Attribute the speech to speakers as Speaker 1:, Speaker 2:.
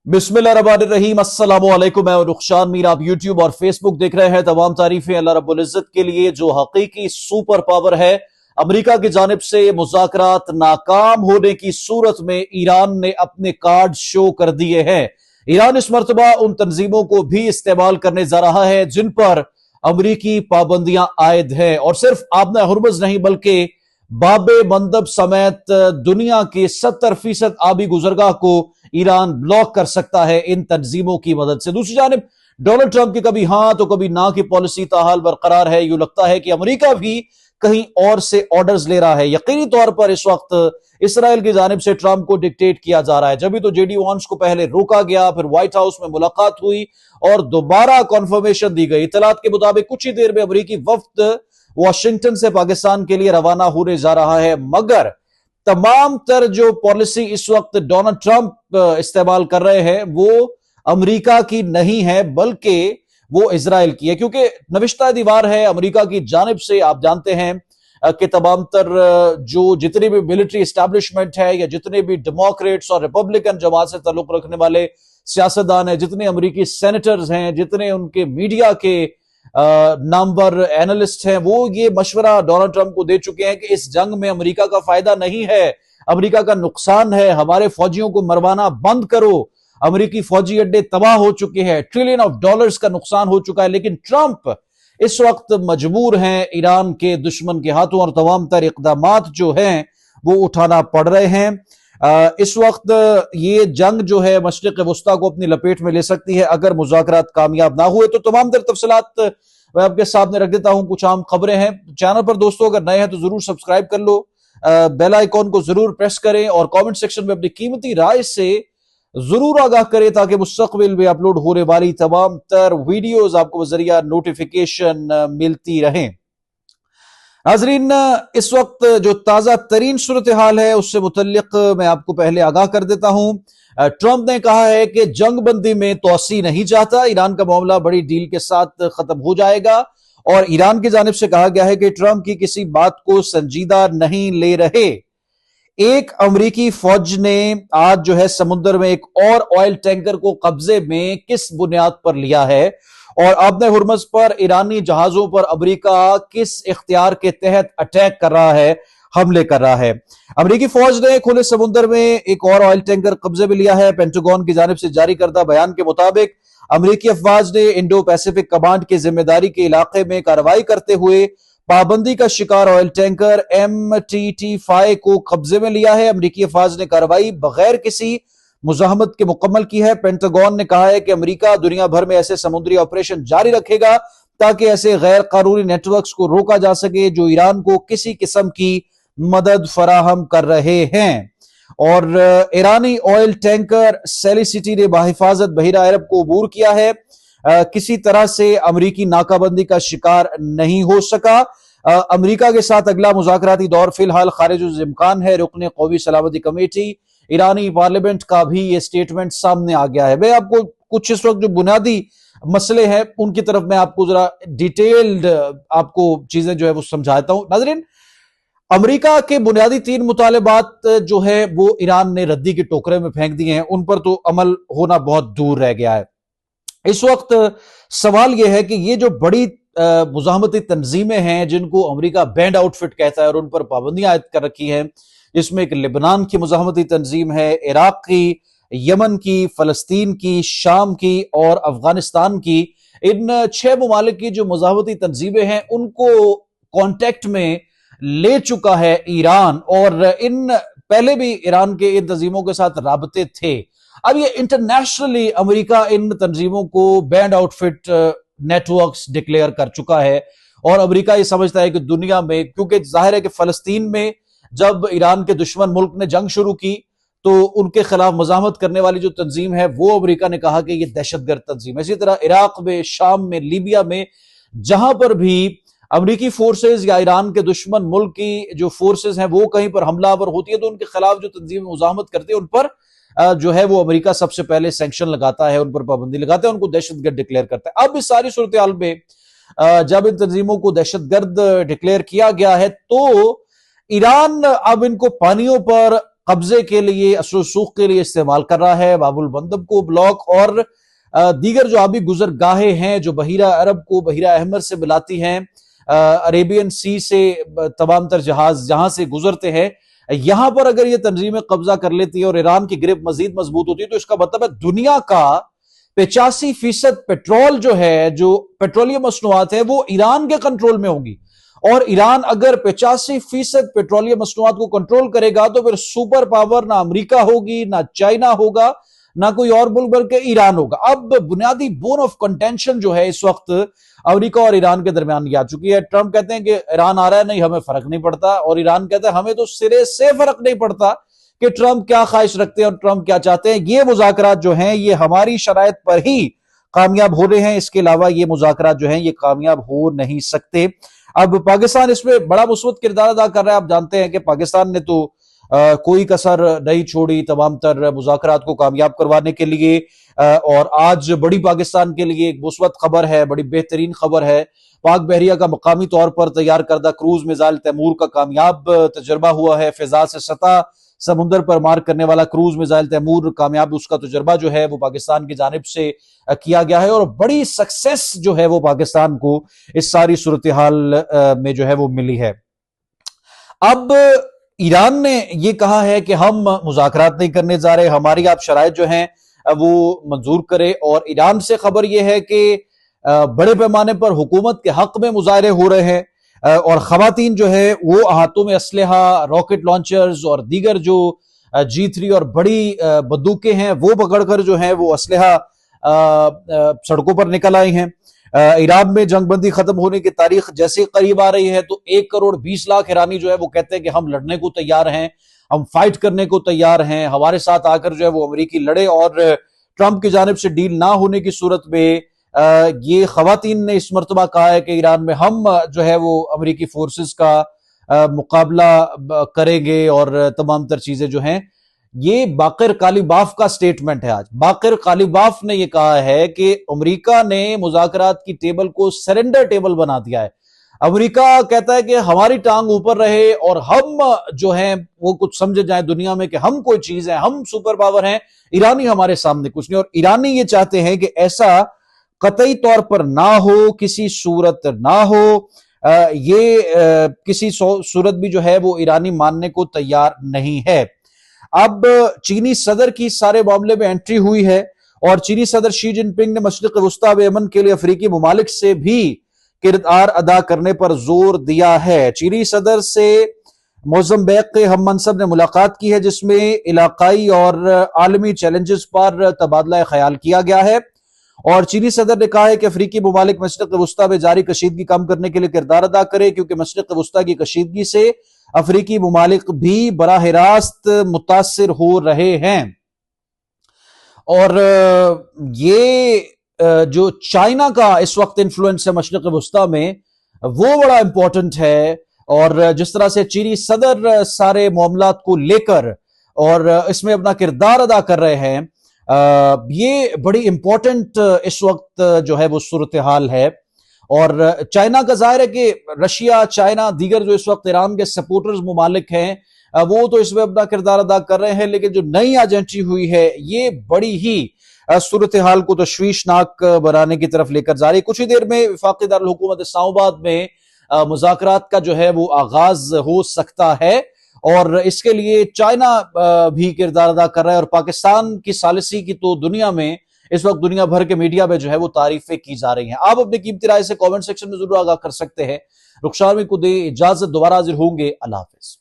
Speaker 1: बिस्मिल्लाहिर्रहमानिर्रहीम। अस्सलाम वालेकुम। मैं रुखशान मीर, आप यूट्यूब और फेसबुक देख रहे हैं। तमाम तारीफें अल्लाह रब्बुल इज्जत के लिए जो हकीकी सुपर पावर है। अमेरिका की जानिब से मुज़ाकरात नाकाम होने की सूरत में ईरान ने अपने कार्ड शो कर दिए हैं। ईरान इस मर्तबा उन तंजीमों को भी इस्तेमाल करने जा रहा है जिन पर अमरीकी पाबंदियां आयद हैं, और सिर्फ आबना हुर्मुज़ नहीं बल्कि बाबे मंदब समेत दुनिया के 70% आबी गुजरगाह को ईरान ब्लॉक कर सकता है इन तंजीमों की मदद से। दूसरी जानिब डोनाल्ड ट्रंप की कभी हां तो कभी ना की पॉलिसी ताहाल बरकरार है। यूं लगता है कि अमेरिका भी कहीं और से ऑर्डर्स ले रहा है। यकीनी तौर पर इस वक्त इसराइल की जानिब से ट्रंप को डिक्टेट किया जा रहा है। जब भी तो जेडी वांस को पहले रोका गया, फिर व्हाइट हाउस में मुलाकात हुई और दोबारा कॉन्फर्मेशन दी गई। इतलात के मुताबिक कुछ ही देर में अमेरिकी वफ्द वाशिंगटन से पाकिस्तान के लिए रवाना होने जा रहा है, मगर तमाम तर जो पॉलिसी इस वक्त डोनाल्ड ट्रंप इस्तेमाल कर रहे हैं वो अमेरिका की नहीं है बल्कि वो इजराइल की है, क्योंकि नविश्ता दीवार है अमेरिका की जानिब से। आप जानते हैं कि तमाम तर जो जितनी भी मिलिट्री एस्टैब्लिशमेंट है या जितने भी डेमोक्रेट्स और रिपब्लिकन जमात से ताल्लुक रखने वाले सियासतदान हैं, जितने अमेरिकी सेनेटर्स हैं, जितने उनके मीडिया के नामवर एनालिस्ट हैं, वो ये मशवरा डोनाल्ड ट्रंप को दे चुके हैं कि इस जंग में अमेरिका का फायदा नहीं है, अमेरिका का नुकसान है। हमारे फौजियों को मरवाना बंद करो। अमेरिकी फौजी अड्डे तबाह हो चुके हैं, ट्रिलियन ऑफ डॉलर्स का नुकसान हो चुका है। लेकिन ट्रंप इस वक्त मजबूर हैं ईरान के दुश्मन के हाथों और तमाम तर इक़दामात जो हैं वो उठाना पड़ रहे हैं। इस वक्त ये जंग जो है मशरिक़ वस्ता को अपनी लपेट में ले सकती है अगर मुज़ाकरात कामयाब ना हुए। तो तमाम तर तफसीलात मैं आपके सामने रख देता हूं। कुछ आम खबरें हैं चैनल पर। दोस्तों अगर नए हैं तो जरूर सब्सक्राइब कर लो, बेल आइकॉन को जरूर प्रेस करें और कमेंट सेक्शन में अपनी कीमती राय से जरूर आगाह करें ताकि मुस्तकबिल में अपलोड होने वाली तमाम तर वीडियोस आपको बजरिया नोटिफिकेशन मिलती रहें। नाज़रीन, इस वक्त जो ताजा तरीन सूरत हाल है उससे मुतल्लिक मैं आपको पहले आगाह कर देता हूं। ट्रंप ने कहा है कि जंग बंदी में तोसी नहीं चाहता, ईरान का मामला बड़ी डील के साथ खत्म हो जाएगा। और ईरान की जानिब से कहा गया है कि ट्रंप की किसी बात को संजीदा नहीं ले रहे। एक अमेरिकी फौज ने आज जो है समुद्र में एक और ऑयल टैंकर को कब्जे में किस बुनियाद पर लिया है और आबने हुर्मुज़ पर ईरानी जहाजों पर अमेरिका किस इख्तियार के तहत अटैक कर रहा है, हमले कर रहा है। अमेरिकी फौज ने खुले समुद्र में एक और ऑयल टैंकर कब्जे में लिया है। पेंटागन की जानिब से जारी करदा बयान के मुताबिक अमेरिकी अफवाज ने इंडो पैसिफिक कमांड की जिम्मेदारी के इलाके में कार्रवाई करते हुए पाबंदी का शिकार ऑयल टैंकर MTT5 को कब्जे में लिया है। अमेरिकी अफवाज ने कार्रवाई बगैर किसी मुजाहमत के मुकम्मल की है। पेंटागन ने कहा है कि अमेरिका दुनिया भर में ऐसे समुद्री ऑपरेशन जारी रखेगा ताकि ऐसे गैर कानूनी नेटवर्क्स को रोका जा सके जो ईरान को किसी किस्म की मदद फराहम कर रहे हैं। और ईरानी ऑयल टैंकर सेलिसिटी ने बाहिफाजत बहिरा अरब को अबूर किया है। किसी तरह से अमेरिकी नाकाबंदी का शिकार नहीं हो सका। अमेरिका के साथ अगला मुज़ाकराती दौर फिलहाल खारिज इम्कान है। रुकने कौमी सलामती कमेटी ईरानी पार्लियामेंट का भी ये स्टेटमेंट सामने आ गया है। मैं आपको कुछ इस वक्त जो बुनियादी मसले हैं उनकी तरफ मैं आपको जरा डिटेल्ड आपको चीजें जो है वो समझाता हूं। नाज़रीन, अमेरिका के बुनियादी 3 मुतालबात जो है वो ईरान ने रद्दी के टोकरे में फेंक दिए हैं, उन पर तो अमल होना बहुत दूर रह गया है। इस वक्त सवाल यह है कि ये जो बड़ी मुजाहमती तंजीमें हैं जिनको अमेरिका बैंड आउटफिट कहता है और उन पर पाबंदियां आयद कर रखी हैं, जिसमें एक लेबनान की मुजाहमती तंजीम है, इराक की, यमन की, फलस्तीन की, शाम की और अफगानिस्तान की। इन 6 ममालिक की जो मुजाहमती तंजीमें हैं उनको कॉन्टेक्ट में ले चुका है ईरान, और इन पहले भी ईरान के इन तंजीमों के साथ राबते थे। अब ये इंटरनेशनली अमेरिका इन तंजीमों को बैंड आउटफिट नेटवर्क्स डिक्लेयर कर चुका है और अमेरिका ये समझता है कि दुनिया में, क्योंकि जाहिर है कि फलस्तीन में जब ईरान के दुश्मन मुल्क ने जंग शुरू की तो उनके खिलाफ मजामत करने वाली जो तंजीम है वो अमेरिका ने कहा कि ये दहशतगर्द तंजीम है। इसी तरह इराक में, शाम में, लीबिया में जहां पर भी अमेरिकी फोर्सेज या ईरान के दुश्मन मुल्क की जो फोर्सेज हैं वो कहीं पर हमलावर होती है तो उनके खिलाफ जो तंजीम मुजामत करती है उन पर जो है वो अमेरिका सबसे पहले सैंक्शन लगाता है, उन पर पाबंदी लगाता है, उनको दहशतगर्द डिक्लेयर करता है। अब इस सारी सूरत हाल में जब इन तंजीमों को दहशतगर्द डिक्लेयर किया गया है तो ईरान अब इनको पानियों पर قبضے کے لیے اثر و رسوخ کے لیے استعمال کر رہا ہے. باب المندب کو بلاک اور دیگر جو آبی گزرگاہیں ہیں جو بحیرہ عرب کو بحیرہ احمر سے ملاتی ہیں, عربین سی سے تمام تر جہاز جہاں سے گزرتے ہیں, یہاں پر اگر یہ تنظیمیں قبضہ کر لیتی ہے اور ایران کی گرفت مزید مضبوط ہوتی ہے تو اس کا مطلب ہے دنیا کا 85% پیٹرول جو ہے, جو پیٹرولیم مصنوعات ہیں وہ ایران کے کنٹرول میں ہوں گی. اور ایران اگر 85% پیٹرولیم مصنوعات کو کنٹرول کرے گا تو پھر سپر پاور نہ امریکہ ہوگی, نہ چائنا ہوگا, نہ کوئی اور ملک بلکہ ایران ہوگا. اب بنیادی بون آف کنٹینشن جو ہے اس وقت امریکہ اور ایران کے درمیان یہ آ چکی ہے. ٹرمپ کہتے ہیں کہ ایران آ رہا ہے, نہیں ہمیں فرق نہیں پڑتا, اور ایران کہتا ہے ہمیں تو سرے سے فرق نہیں پڑتا کہ ٹرمپ کیا خواہش رکھتے ہیں اور ٹرمپ کیا چاہتے ہیں. یہ مذاکرات جو ہیں یہ ہماری شرائط پر ہی کامیاب ہو رہے ہیں, اس کے علاوہ یہ مذاکرات جو ہیں یہ کامیاب ہو نہیں سکتے. اب پاکستان اس میں بڑا مثبت کردار ادا کر رہا ہے. آپ جانتے ہیں کہ پاکستان نے تو کوئی کسر نہیں چھوڑی تمام تر مذاکرات کو کامیاب کروانے کے لیے, اور آج بڑی پاکستان کے لیے ایک مثبت خبر ہے, بڑی بہترین خبر ہے. پاک بحریہ کا مقامی طور پر تیار کردہ کروز میزائل تیمور کا کامیاب تجربہ ہوا ہے. فضا سے سطح سمندر پر مار کرنے والا کروز میزائل تیمور کامیاب, اس کا تجربہ جو ہے وہ پاکستان کی جانب سے کیا گیا ہے, اور بڑی سکسیس جو ہے وہ پاکستان کو اس ساری صورتحال میں جو ہے وہ ملی ہے. اب ایران نے یہ کہا ہے کہ ہم مذاکرات نہیں کرنے جا رہے, ہماری آپ شرائط جو ہیں وہ منظور کرے. اور ایران سے خبر یہ ہے کہ بڑے پیمانے پر حکومت کے حق میں مظاہرے ہو رہے ہیں, اور خواتین جو ہے وہ ہاتھوں میں اسلحہ, راکٹ لانچرز اور دیگر جو G3 اور بڑی بندوقیں ہیں وہ پکڑ کر جو ہیں وہ اسلحہ سڑکوں پر نکل آئی ہیں. ایران میں جنگ بندی ختم ہونے کی تاریخ جیسے قریب آ رہی ہے تو 1,20,00,000 ایرانی جو ہے وہ کہتے ہیں کہ ہم لڑنے کو تیار ہیں, ہم فائٹ کرنے کو تیار ہیں, ہمارے ساتھ آ کر جو ہے وہ امریکی لڑے. اور ٹرمپ کی جانب سے ڈیل نہ ہونے کی صورت میں یہ خواتین نے اس مرتبہ کہا ہے کہ ایران میں ہم جو ہے وہ امریکی فورسز کا مقابلہ کریں گے, اور تمام تر چیزیں جو ہیں. یہ باقر کالیباف کا سٹیٹمنٹ ہے. آج باقر کالیباف نے یہ کہا ہے کہ امریکہ نے مذاکرات کی ٹیبل کو سرنڈر ٹیبل بنا دیا ہے. امریکہ کہتا ہے کہ ہماری ٹانگ اوپر رہے اور ہم جو ہیں وہ کچھ سمجھے جائیں دنیا میں کہ ہم کوئی چیز ہیں, ہم سپر پاور ہیں, ایرانی ہمارے سامنے کچھ نہیں. اور ایرانی یہ چاہتے ہیں کہ ایسا قطعی طور پر نہ ہو, کسی صورت نہ ہو. یہ کسی صورت بھی جو ہے وہ ایرانی ماننے کو تیار نہیں ہے. اب چینی صدر کی سارے معاملے میں انٹری ہوئی ہے, اور چینی صدر شی جن پنگ نے مشرق وسطیٰ میں امن کے لیے افریقی ممالک سے بھی کردار ادا کرنے پر زور دیا ہے. چینی صدر سے موزمبیق کے ہم منصب نے ملاقات کی ہے, جس میں علاقائی اور عالمی چیلنجز پر تبادلہ خیال کیا گیا ہے. اور چینی صدر نے کہا ہے کہ افریقی ممالک مشرق وسطیٰ میں جاری کشیدگی کم کرنے کے لیے کردار ادا کرے, کیونکہ مشرق وسطیٰ کی کشیدگی سے افریقی ممالک بھی براہ راست متاثر ہو رہے ہیں. اور یہ جو چائنا کا اس وقت انفلوئنس ہے مشرق وسطیٰ میں وہ بڑا امپورٹنٹ ہے, اور جس طرح سے چینی صدر سارے معاملات کو لے کر اور اس میں اپنا کردار ادا کر رہے ہیں, یہ بڑی امپورٹنٹ اس وقت جو ہے وہ صورتحال ہے. اور چائنا کا ظاہر ہے کہ رشیا, چائنا, دیگر جو اس وقت ایران کے سپورٹرز ممالک ہیں وہ تو اس میں اپنا کردار ادا کر رہے ہیں, لیکن جو نئی آج انٹری ہوئی ہے یہ بڑی ہی صورتحال کو تشویشناک بنانے کی طرف لے کر جا رہی. کچھ ہی دیر میں وفاقی دارالحکومت اسلام آباد میں مذاکرات کا جو ہے وہ آغاز ہو سکتا ہے, اور اس کے لیے چائنا بھی کردار ادا کر رہا ہے. اور پاکستان کی ثالثی کی تو دنیا میں اس وقت دنیا بھر کے میڈیا میں جو ہے وہ تعریفیں کی جا رہی ہیں. آپ اپنی قیمتی رائے سے کامنٹ سیکشن میں ضرور آگاہ کر سکتے ہیں. رخسار میں کو دے اجازت, دوبارہ حاضر ہوں گے. اللہ حافظ.